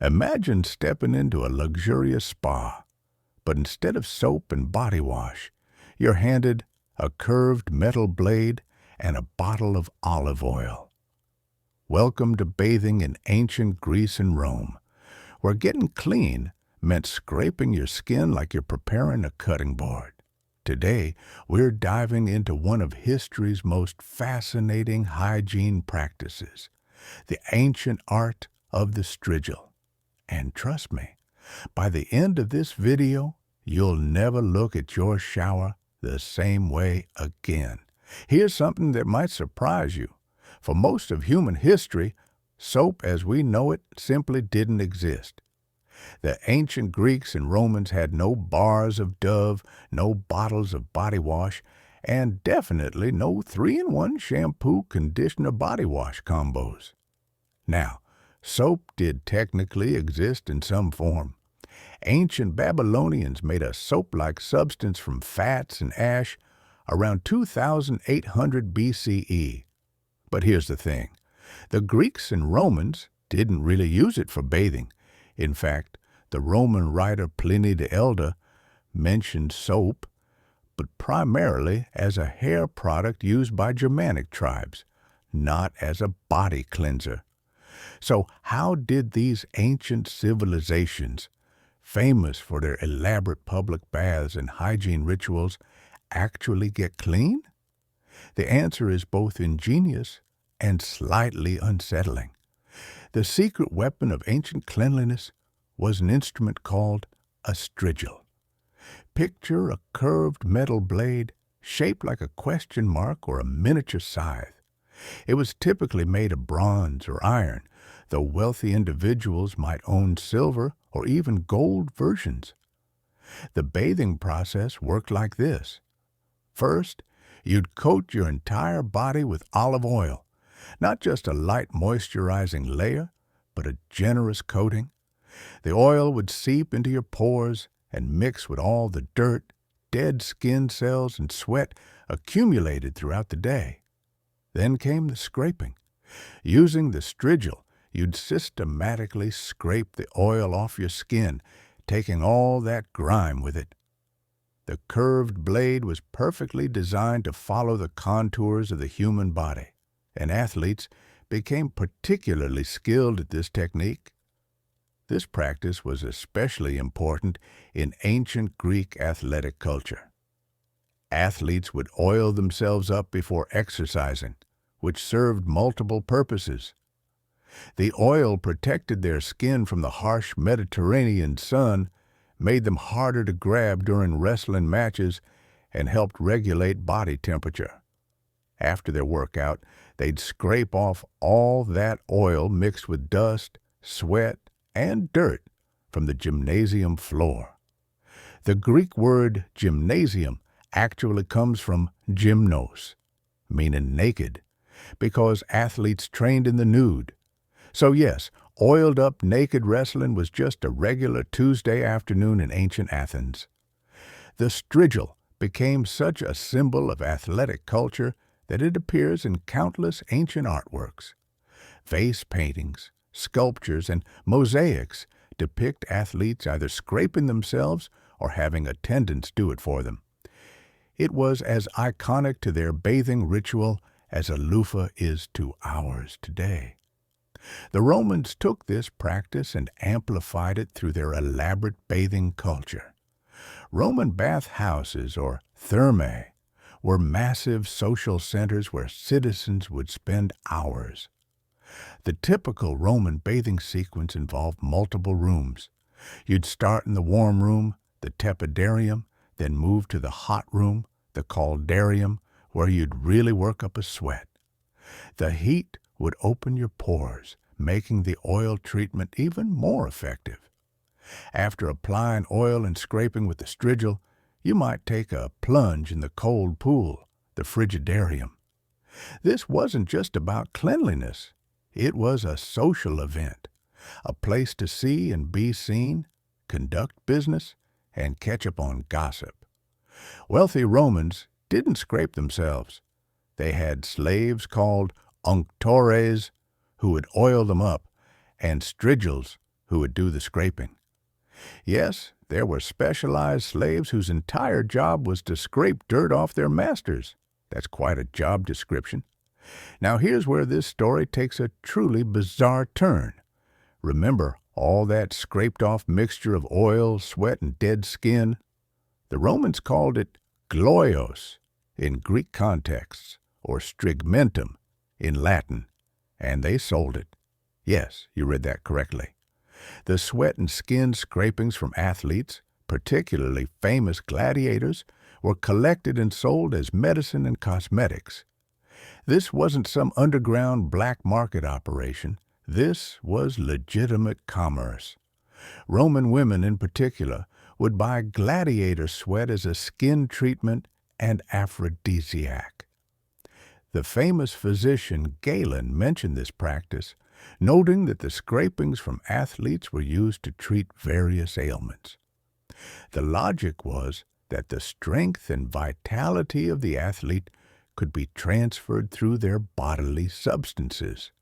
Imagine stepping into a luxurious spa, but instead of soap and body wash, you're handed a curved metal blade and a bottle of olive oil. Welcome to bathing in ancient Greece and Rome, where getting clean meant scraping your skin like you're preparing a cutting board. Today, we're diving into one of history's most fascinating hygiene practices, the ancient art of the strigil. And trust me, by the end of this video, you'll never look at your shower the same way again. Here's something that might surprise you. For most of human history, soap as we know it simply didn't exist. The ancient Greeks and Romans had no bars of Dove, no bottles of body wash, and definitely no 3-in-1 shampoo, conditioner, body wash combos. Now, soap did technically exist in some form. Ancient Babylonians made a soap-like substance from fats and ash around 2800 BCE. But here's the thing. The Greeks and Romans didn't really use it for bathing. In fact, the Roman writer Pliny the Elder mentioned soap, but primarily as a hair product used by Germanic tribes, not as a body cleanser. So how did these ancient civilizations, famous for their elaborate public baths and hygiene rituals, actually get clean? The answer is both ingenious and slightly unsettling. The secret weapon of ancient cleanliness was an instrument called a strigil. Picture a curved metal blade shaped like a question mark or a miniature scythe. It was typically made of bronze or iron, though wealthy individuals might own silver or even gold versions. The bathing process worked like this. First, you'd coat your entire body with olive oil, not just a light moisturizing layer, but a generous coating. The oil would seep into your pores and mix with all the dirt, dead skin cells, and sweat accumulated throughout the day. Then came the scraping. Using the strigil, you'd systematically scrape the oil off your skin, taking all that grime with it. The curved blade was perfectly designed to follow the contours of the human body, and athletes became particularly skilled at this technique. This practice was especially important in ancient Greek athletic culture. Athletes would oil themselves up before exercising, which served multiple purposes. The oil protected their skin from the harsh Mediterranean sun, made them harder to grab during wrestling matches, and helped regulate body temperature. After their workout, they'd scrape off all that oil mixed with dust, sweat, and dirt from the gymnasium floor. The Greek word gymnasium actually comes from gymnos, meaning naked, because athletes trained in the nude. So yes, oiled-up naked wrestling was just a regular Tuesday afternoon in ancient Athens. The strigil became such a symbol of athletic culture that it appears in countless ancient artworks. Vase paintings, sculptures, and mosaics depict athletes either scraping themselves or having attendants do it for them. It was as iconic to their bathing ritual as a loofah is to ours today. The Romans took this practice and amplified it through their elaborate bathing culture. Roman bathhouses, or thermae, were massive social centers where citizens would spend hours. The typical Roman bathing sequence involved multiple rooms. You'd start in the warm room, the tepidarium, then move to the hot room, the caldarium, where you'd really work up a sweat. The heat would open your pores, making the oil treatment even more effective. After applying oil and scraping with the strigil, you might take a plunge in the cold pool, the frigidarium. This wasn't just about cleanliness. It was a social event, a place to see and be seen, conduct business, and catch up on gossip. Wealthy Romans didn't scrape themselves. They had slaves called unctores who would oil them up, and strigils who would do the scraping. Yes, there were specialized slaves whose entire job was to scrape dirt off their masters. That's quite a job description. Now here's where this story takes a truly bizarre turn. Remember all that scraped-off mixture of oil, sweat, and dead skin? The Romans called it gloios in Greek contexts, or strigmentum in Latin, and they sold it. Yes, you read that correctly. The sweat and skin scrapings from athletes, particularly famous gladiators, were collected and sold as medicine and cosmetics. This wasn't some underground black market operation. This was legitimate commerce. Roman women in particular would buy gladiator sweat as a skin treatment and aphrodisiac. The famous physician Galen mentioned this practice, noting that the scrapings from athletes were used to treat various ailments. The logic was that the strength and vitality of the athlete could be transferred through their bodily substances.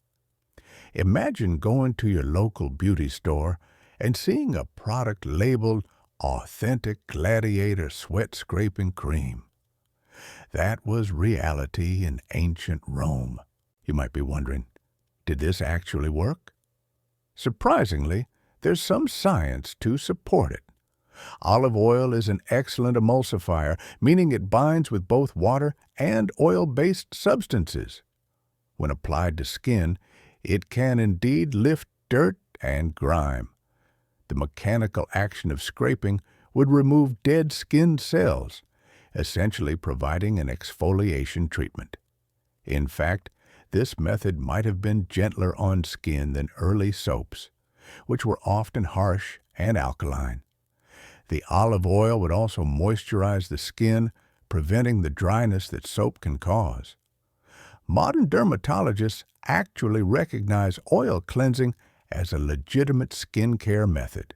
Imagine going to your local beauty store and seeing a product labeled Authentic Gladiator Sweat Scraping Cream. That was reality in ancient Rome. You might be wondering, did this actually work? Surprisingly, there's some science to support it. Olive oil is an excellent emulsifier, meaning it binds with both water and oil-based substances. When applied to skin, it can indeed lift dirt and grime. The mechanical action of scraping would remove dead skin cells, essentially providing an exfoliation treatment. In fact, this method might have been gentler on skin than early soaps, which were often harsh and alkaline. The olive oil would also moisturize the skin, preventing the dryness that soap can cause. Modern dermatologists actually recognize oil cleansing as a legitimate skincare method.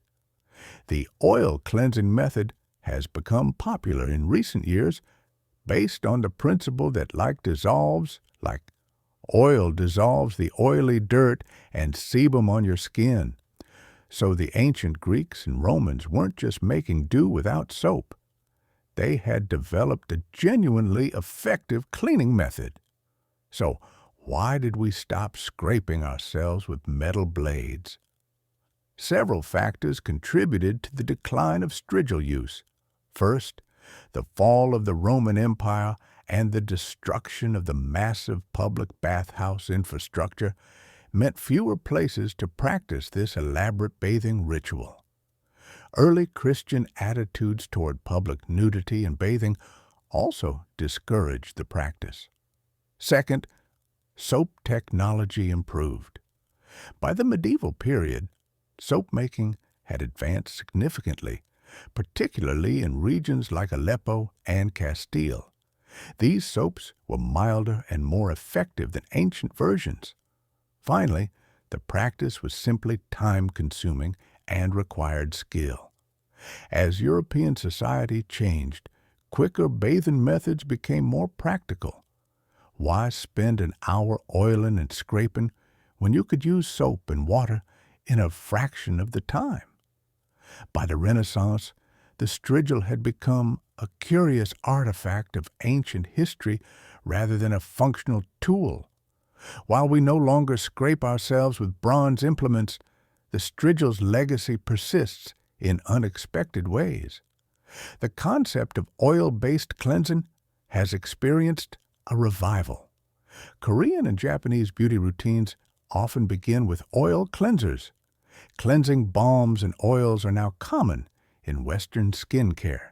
The oil cleansing method has become popular in recent years based on the principle that like oil dissolves the oily dirt and sebum on your skin. So the ancient Greeks and Romans weren't just making do without soap. They had developed a genuinely effective cleaning method. So why did we stop scraping ourselves with metal blades? Several factors contributed to the decline of strigil use. First, the fall of the Roman Empire and the destruction of the massive public bathhouse infrastructure meant fewer places to practice this elaborate bathing ritual. Early Christian attitudes toward public nudity and bathing also discouraged the practice. Second, soap technology improved. By the medieval period, soap making had advanced significantly, particularly in regions like Aleppo and Castile. These soaps were milder and more effective than ancient versions. Finally, the practice was simply time-consuming and required skill. As European society changed, quicker bathing methods became more practical. Why spend an hour oiling and scraping when you could use soap and water in a fraction of the time? By the Renaissance, the strigil had become a curious artifact of ancient history rather than a functional tool. While we no longer scrape ourselves with bronze implements, the strigil's legacy persists in unexpected ways. The concept of oil-based cleansing has experienced a revival. Korean and Japanese beauty routines often begin with oil cleansers. Cleansing balms and oils are now common in Western skincare.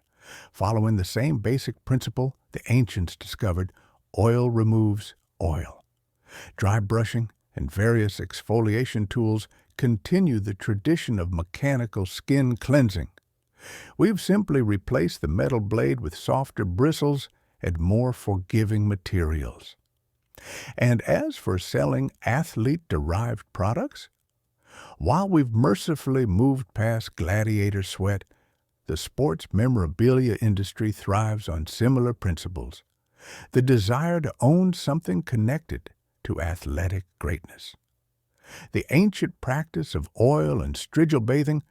Following the same basic principle the ancients discovered, oil removes oil. Dry brushing and various exfoliation tools continue the tradition of mechanical skin cleansing. We've simply replaced the metal blade with softer bristles and more forgiving materials. And as for selling athlete-derived products, while we've mercifully moved past gladiator sweat, the sports memorabilia industry thrives on similar principles. The desire to own something connected to athletic greatness. The ancient practice of oil and strigil bathing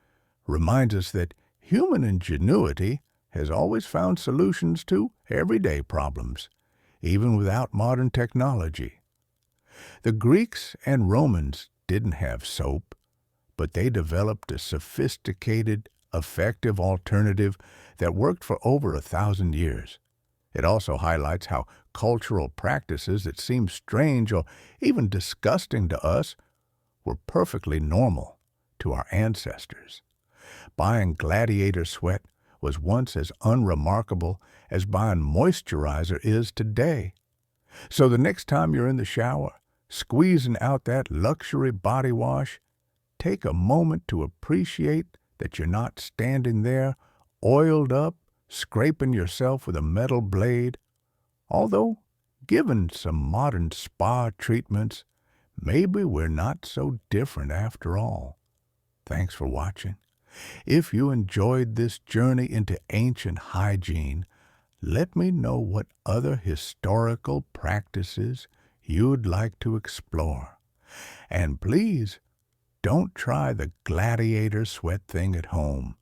reminds us that human ingenuity has always found solutions to everyday problems, even without modern technology. The Greeks and Romans didn't have soap, but they developed a sophisticated, effective alternative that worked for over 1,000 years. It also highlights how cultural practices that seem strange or even disgusting to us were perfectly normal to our ancestors. Buying Gladiator sweat was once as unremarkable as buying moisturizer is today. So the next time you're in the shower, squeezing out that luxury body wash, take a moment to appreciate that you're not standing there, oiled up, scraping yourself with a metal blade. Although, given some modern spa treatments, maybe we're not so different after all. Thanks for watching. If you enjoyed this journey into ancient hygiene, let me know what other historical practices you'd like to explore. And please, don't try the Gladiator sweat thing at home.